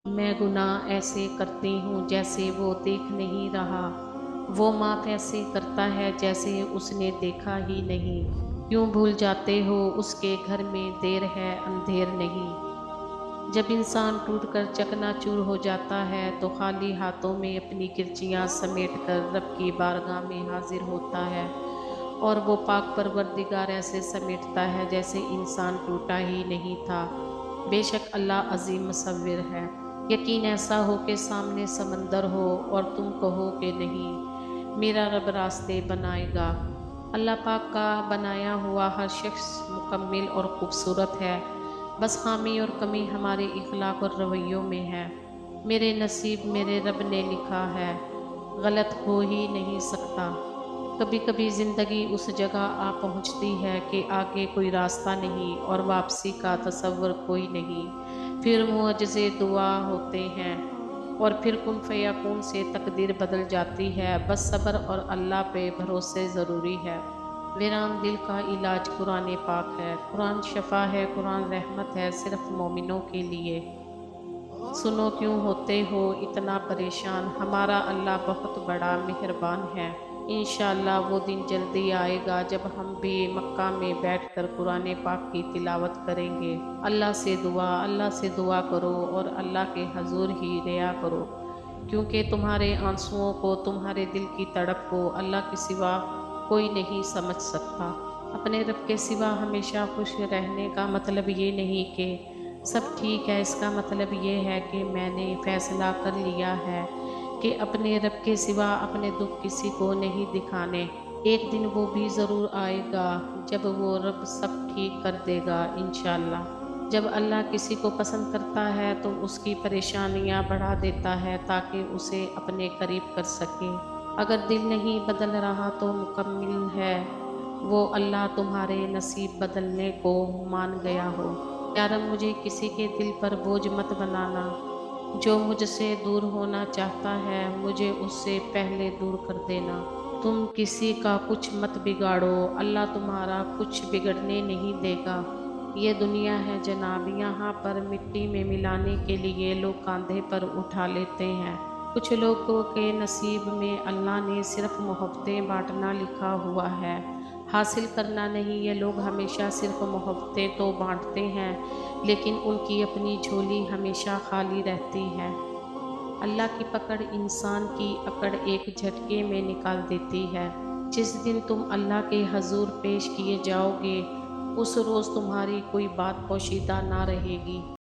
मैं गुनाह ऐसे करती हूँ जैसे वो देख नहीं रहा। वो माफ़ ऐसे करता है जैसे उसने देखा ही नहीं। क्यों भूल जाते हो उसके घर में देर है अंधेर नहीं। जब इंसान टूटकर चकनाचूर हो जाता है तो खाली हाथों में अपनी किरचियाँ समेट कर रब की बारगाह में हाजिर होता है। और वो पाक परवरदिगार ऐसे समेटता है जैसे इंसान टूटा ही नहीं था। बेशक अल्लाह अजीम मुसव्विर है। यकीन ऐसा हो कि सामने समंदर हो और तुम कहो कि नहीं, मेरा रब रास्ते बनाएगा। अल्लाह पाक का बनाया हुआ हर शख्स मुकम्मिल और खूबसूरत है। बस खामी और कमी हमारे इखलाक और रवैयों में है। मेरे नसीब मेरे रब ने लिखा है, गलत हो ही नहीं सकता। कभी कभी ज़िंदगी उस जगह आ पहुंचती है कि आगे कोई रास्ता नहीं और वापसी का तसव्वुर कोई नहीं। फिर मुअज्जिज़े दुआ होते हैं और फिर कुन फयाकून से तकदीर बदल जाती है। बस सब्र और अल्लाह पे भरोसे ज़रूरी है। वीरान दिल का इलाज कुरान पाक है। कुरान शफा है, कुरान रहमत है सिर्फ मोमिनों के लिए। सुनो क्यों होते हो इतना परेशान, हमारा अल्लाह बहुत बड़ा मेहरबान है। इंशाअल्लाह वो दिन जल्दी आएगा जब हम भी मक्का में बैठकर कुरान पाक की तिलावत करेंगे। अल्लाह से दुआ करो और अल्लाह के हजूर ही रिया करो, क्योंकि तुम्हारे आंसुओं को, तुम्हारे दिल की तड़प को अल्लाह के सिवा कोई नहीं समझ सकता। अपने रब के सिवा हमेशा खुश रहने का मतलब ये नहीं कि सब ठीक है। इसका मतलब ये है कि मैंने फैसला कर लिया है कि अपने रब के सिवा अपने दुख किसी को नहीं दिखाने। एक दिन वो भी ज़रूर आएगा जब वो रब सब ठीक कर देगा इंशाअल्लाह। जब अल्लाह किसी को पसंद करता है तो उसकी परेशानियां बढ़ा देता है ताकि उसे अपने करीब कर सके। अगर दिल नहीं बदल रहा तो मुकम्मिल है वो अल्लाह तुम्हारे नसीब बदलने को मान गया हो। या रब मुझे किसी के दिल पर बोझ मत बनाना। जो मुझसे दूर होना चाहता है मुझे उससे पहले दूर कर देना। तुम किसी का कुछ मत बिगाड़ो, अल्लाह तुम्हारा कुछ बिगड़ने नहीं देगा। ये दुनिया है जनाब, यहाँ पर मिट्टी में मिलाने के लिए लोग कांधे पर उठा लेते हैं। कुछ लोगों के नसीब में अल्लाह ने सिर्फ मोहब्बतें बांटना लिखा हुआ है, हासिल करना नहीं। ये लोग हमेशा सिर्फ मोहब्बतें तो बांटते हैं लेकिन उनकी अपनी झोली हमेशा खाली रहती है। अल्लाह की पकड़ इंसान की अकड़ एक झटके में निकाल देती है। जिस दिन तुम अल्लाह के हजूर पेश किए जाओगे उस रोज़ तुम्हारी कोई बात पोशीदा ना रहेगी।